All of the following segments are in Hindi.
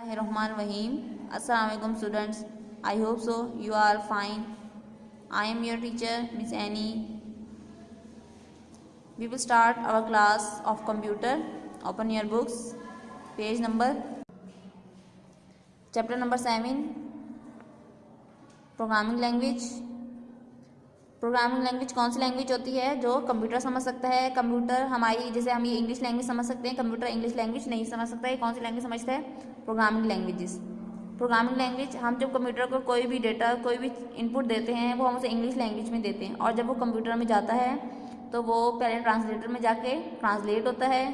Bismillahirrahmanirrahim. Assalamu alaikum students. I hope so you are fine. I am your teacher Miss Annie. We will start our class of computer. Open your books. Page number chapter number 7 programming language. Programming language कौन सी लैंग्वेज होती है जो कंप्यूटर समझ सकता है। कंप्यूटर हमारी जैसे हम ये इंग्लिश लैंग्वेज समझ सकते हैं, कंप्यूटर इंग्लिश लैंग्वेज नहीं समझ सकता है। कौन सी लैंग्वेज समझता है? Programming languages. प्रोग्रामिंग लैंग्वेज हम जब कंप्यूटर को कोई भी डेटा कोई भी इनपुट देते हैं वो हम उसे इंग्लिश लैंग्वेज में देते हैं, और जब वो कंप्यूटर में जाता है तो वो पहले ट्रांसलेटर में जाके ट्रांसलेट होता है।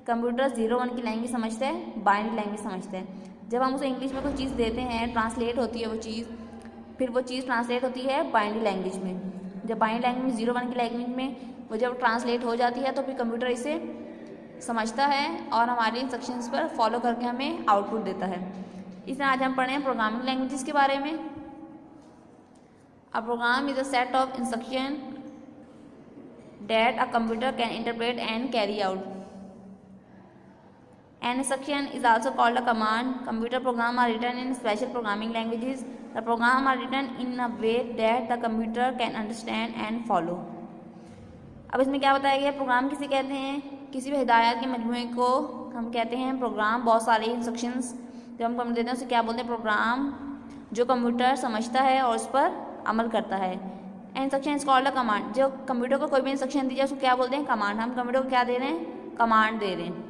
कंप्यूटर 0-1 की लैंग्वेज समझता है, बाइनरी लैंग्वेज समझता है। जब हम उसे इंग्लिश में कोई चीज़ देते हैं ट्रांसलेट होती है वो चीज़, फिर वो चीज़ ट्रांसलेट होती है बाइनरी लैंग्वेज में। जब बाइनरी लैंग्वेज में 0-1 की लैंग्वेज में वो जब ट्रांसलेट हो जाती है तो फिर कंप्यूटर इसे समझता है और हमारे इंस्ट्रक्शंस पर फॉलो करके हमें आउटपुट देता है। इसमें आज हम पढ़े हैं प्रोग्रामिंग लैंग्वेजेस के बारे में। A program is a set of instruction that a computer can interpret and carry out. An instruction is also called a command. Computer programs are written in special programming languages. The programs are written in a way that the computer can understand and follow. अब इसमें क्या बताया गया? प्रोग्राम किसे कहते हैं? किसी भी हिदायत के मजमूए को हम कहते हैं प्रोग्राम। बहुत सारे इंस्ट्रक्शंस जब हम कंप्यूटर देते हैं उसे क्या बोलते हैं? प्रोग्राम, जो कंप्यूटर समझता है और उस पर अमल करता है। Instruction is called a command. जो कंप्यूटर को कोई भी इंस्ट्रक्शन दी जाए उसको क्या बोलते हैं? कमांड। हम कंप्यूटर को क्या दे रहे हैं? कमांड दे रहे हैं।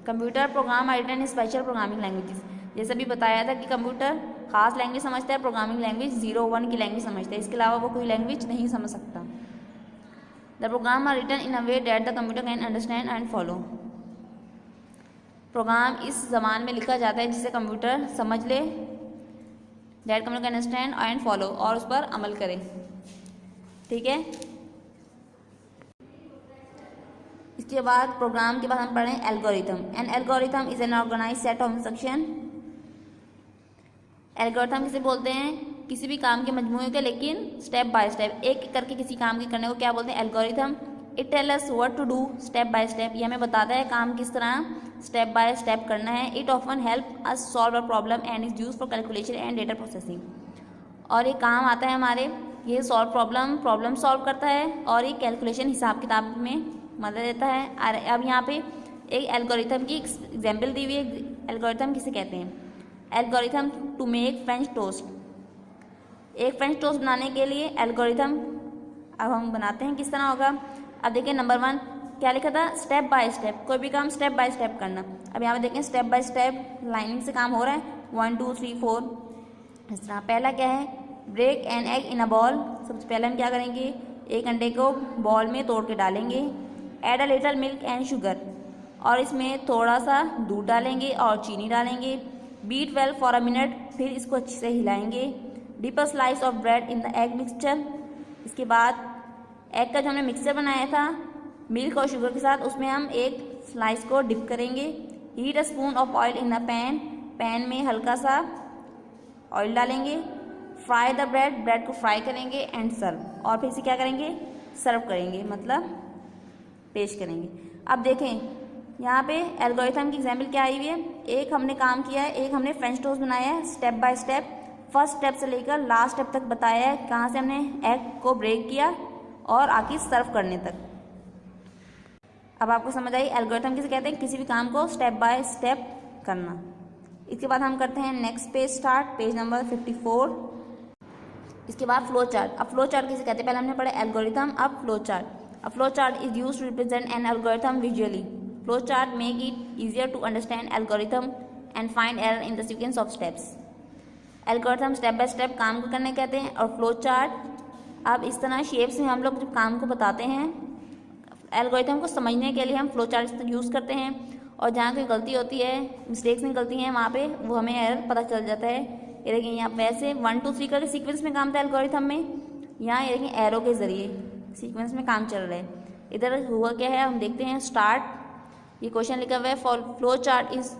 Computer program are written in special programming languages. जैसे भी बताया था कि कंप्यूटर खास लैंग्वेज समझता है, प्रोग्रामिंग लैंग्वेज 0-1 की लैंग्वेज समझता है, इसके अलावा वो कोई लैंग्वेज नहीं समझ सकता। The program are written in a way that the computer can understand and follow. Program इस जबान में लिखा जाता है जिसे कंप्यूटर समझ ले, that computer can understand and follow, और उस पर अमल करे। ठीक है। इसके बाद प्रोग्राम के बाद हम पढ़ें algorithm. An algorithm is an organised set of instruction. Algorithm किसे बोलते हैं? किसी भी काम के मजमूए के, लेकिन स्टेप बाय स्टेप एक एक करके किसी काम के करने को क्या बोलते हैं? Algorithm. It tell us what to do step by step. ये हमें बताता है काम किस तरह स्टेप बाय स्टेप करना है। It often help us solve a problem and is use for calculation and data processing. और ये काम आता है हमारे, ये सॉल्व प्रॉब्लम सॉल्व करता है और ये कैलकुलेशन हिसाब किताब में मदद देता है। अब यहाँ पे एक एल्गोरिथम की एग्जाम्पल दी हुई है। एल्गोरिथम किसे कहते हैं? Algorithm to make French toast. एक फ्रेंच टोस्ट बनाने के लिए एल्गोरिथम अब हम बनाते हैं किस तरह होगा। अब देखिए नंबर 1 क्या लिखा था? Step by step. कोई भी काम स्टेप बाय स्टेप करना। अब यहाँ पे देखें स्टेप बाय स्टेप लाइनिंग से काम हो रहा है, 1 2 3 4 इस तरह। पहला क्या है? Break an egg in a bowl. सबसे पहले हम क्या करेंगे? एक अंडे को बॉल में तोड़ के डालेंगे। Add a little milk and sugar, और इसमें थोड़ा सा दूध डालेंगे और चीनी डालेंगे। Beat well for a minute, फिर इसको अच्छे से हिलाएंगे। Dip a slice of bread in the egg mixture. इसके बाद एग का जो हमने मिक्सचर बनाया था मिल्क और शुगर के साथ, उसमें हम एक स्लाइस को डिप करेंगे। Heat a spoon of oil in a pan, pan में हल्का सा ऑयल डालेंगे। फ्राई द ब्रेड को फ्राई करेंगे एंड सर्व, और फिर इसे क्या करेंगे? सर्व करेंगे, मतलब पेश करेंगे। अब देखें यहाँ पे एल्गोरिथम की एग्जाम्पल क्या आई हुई है। एक हमने काम किया है, एक हमने फ्रेंच टोस्ट बनाया है step by step. First step से लेकर लास्ट स्टेप तक बताया है, कहाँ से हमने एग को ब्रेक किया और आखिर सर्व करने तक। अब आपको समझ आई एल्गोरिथम किसे कहते हैं? किसी भी काम को स्टेप बाय स्टेप करना। इसके बाद हम करते हैं next page start, page number 54। इसके बाद फ्लो चार्ट। अब फ्लो चार्ट किसे कहते हैं? पहले हमने पढ़ा एल्गोरिथम, अब flow chart. A flow chart is used to represent an algorithm visually. Flow chart make it easier to understand algorithm and find error in the sequence of steps. Algorithm step by step काम को करने कहते हैं, और flow chart अब इस तरह शेप्स में हम लोग जब काम को बताते हैं, एल्गोरिथम को समझने के लिए हम फ्लो चार्ट यूज़ करते हैं, और जहाँ कोई गलती होती है, मिस्टेक्स निकलती हैं, वहाँ पे वो हमें एरर पता चल जाता है। ये देखिए यहाँ वैसे 1 2 3 करके सीक्वेंस में काम था एल्गोरिथम में, यहाँ ये देखिए एरो के जरिए सीक्वेंस में काम चल रहा है। इधर हुआ क्या है हम देखते हैं। स्टार्ट, ये क्वेश्चन लिखा हुआ है for flow chart is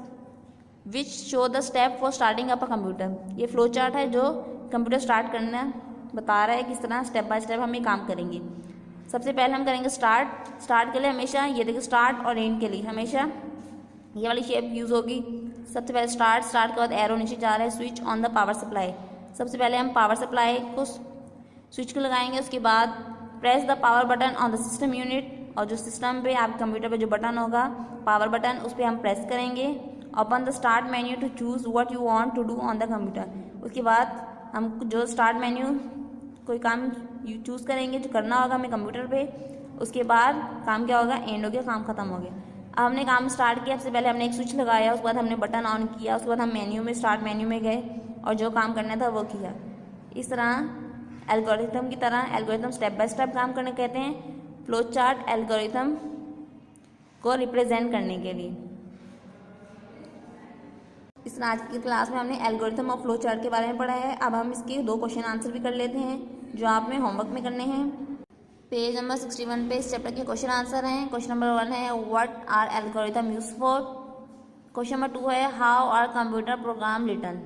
which show the step for starting up a computer. ये फ्लो चार्ट है जो कंप्यूटर स्टार्ट करना बता रहा है किस तरह स्टेप बाय स्टेप हम ये काम करेंगे। सबसे पहले हम करेंगे स्टार्ट के लिए हमेशा ये देखिए स्टार्ट और एंड के लिए हमेशा ये वाली शेप यूज़ होगी। सबसे पहले स्टार्ट के बाद एरो नीचे जा रहा है, switch on the power supply. सबसे पहले हम पावर सप्लाई को स्विच को लगाएंगे, उसके बाद press the power button on the system unit, और जो सिस्टम पे आप कंप्यूटर पे जो बटन होगा पावर बटन उस पर हम प्रेस करेंगे। Open the start menu to choose what you want to do on the computer. उसके बाद हम जो स्टार्ट मेन्यू कोई काम चूज़ करेंगे जो करना होगा हमें कंप्यूटर पे, उसके बाद काम क्या होगा, एंड हो गया, काम खत्म हो गया। अब हमने काम स्टार्ट किया, सबसे पहले हमने एक स्विच लगाया, उसके बाद हमने बटन ऑन किया, उसके बाद हम मेन्यू में स्टार्ट मेन्यू में गए और जो काम करना था वो किया। इस तरह एल्गोरिथम की तरह एल्गोरिथम स्टेप बाय स्टेप काम करने कहते हैं, फ्लो चार्ट एल्गोरिथम को रिप्रेजेंट करने के लिए। इस आज की क्लास में हमने एल्गोरिथम और फ्लो चार्ट के बारे में पढ़ा है। अब हम इसके 2 क्वेश्चन आंसर भी कर लेते हैं जो आप में होमवर्क में करने हैं। पेज नंबर 61 पे इस चैप्टर के क्वेश्चन आंसर हैं। क्वेश्चन नंबर 1 है what are algorithm use for. Question number 2 है how are computer program written.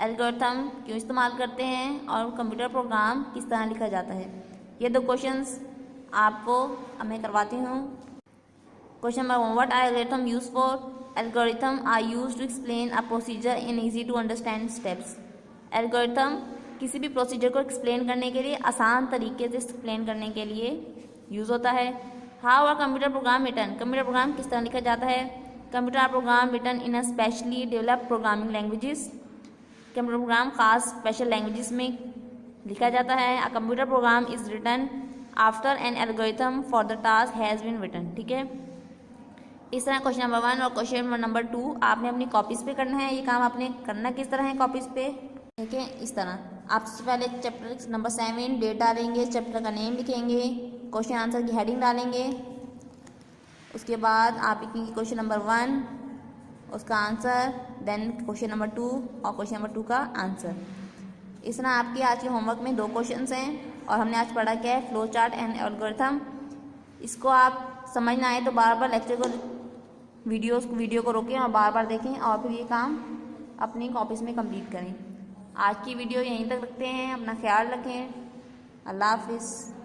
Algorithm क्यों इस्तेमाल करते हैं और कंप्यूटर प्रोग्राम किस तरह लिखा जाता है। ये 2 क्वेश्चंस आपको मैं करवाती हूँ। Question number 1 what are algorithm use for. Algorithm are use to explain a procedure in easy to understand steps. Algorithm किसी भी प्रोसीजर को एक्सप्लेन करने के लिए, आसान तरीके से एक्सप्लेन करने के लिए यूज़ होता है। How are computer program written. Computer program किस तरह लिखा जाता है। Computer program written in a specially developed programming languages. Computer program खास स्पेशल लैंग्वेजेस में लिखा जाता है। A computer program is written after an algorithm for the task has been written. ठीक है, इस तरह क्वेश्चन नंबर 1 और क्वेश्चन नंबर 2 आपने अपनी कॉपीज़ पे करना है। ये काम आपने करना किस तरह है कॉपीज़ पे, ठीक है। इस तरह आप सबसे पहले चैप्टर नंबर 7 डेट डालेंगे, चैप्टर का नेम लिखेंगे, क्वेश्चन आंसर की हेडिंग डालेंगे, उसके बाद आप लिखेंगे क्वेश्चन नंबर 1 उसका आंसर, देन क्वेश्चन नंबर 2 और क्वेश्चन नंबर 2 का आंसर। इस तरह आपके आज के होमवर्क में 2 क्वेश्चन हैं और हमने आज पढ़ा क्या है, फ्लो चार्ट एंड एल्गोरिथम। इसको आप समझ ना आए तो बार बार लेक्चर को वीडियो को रोकें और बार बार देखें और फिर ये काम अपनी कॉपीज़ में कंप्लीट करें। आज की वीडियो यहीं तक रखते हैं। अपना ख्याल रखें। अल्लाह हाफिज़।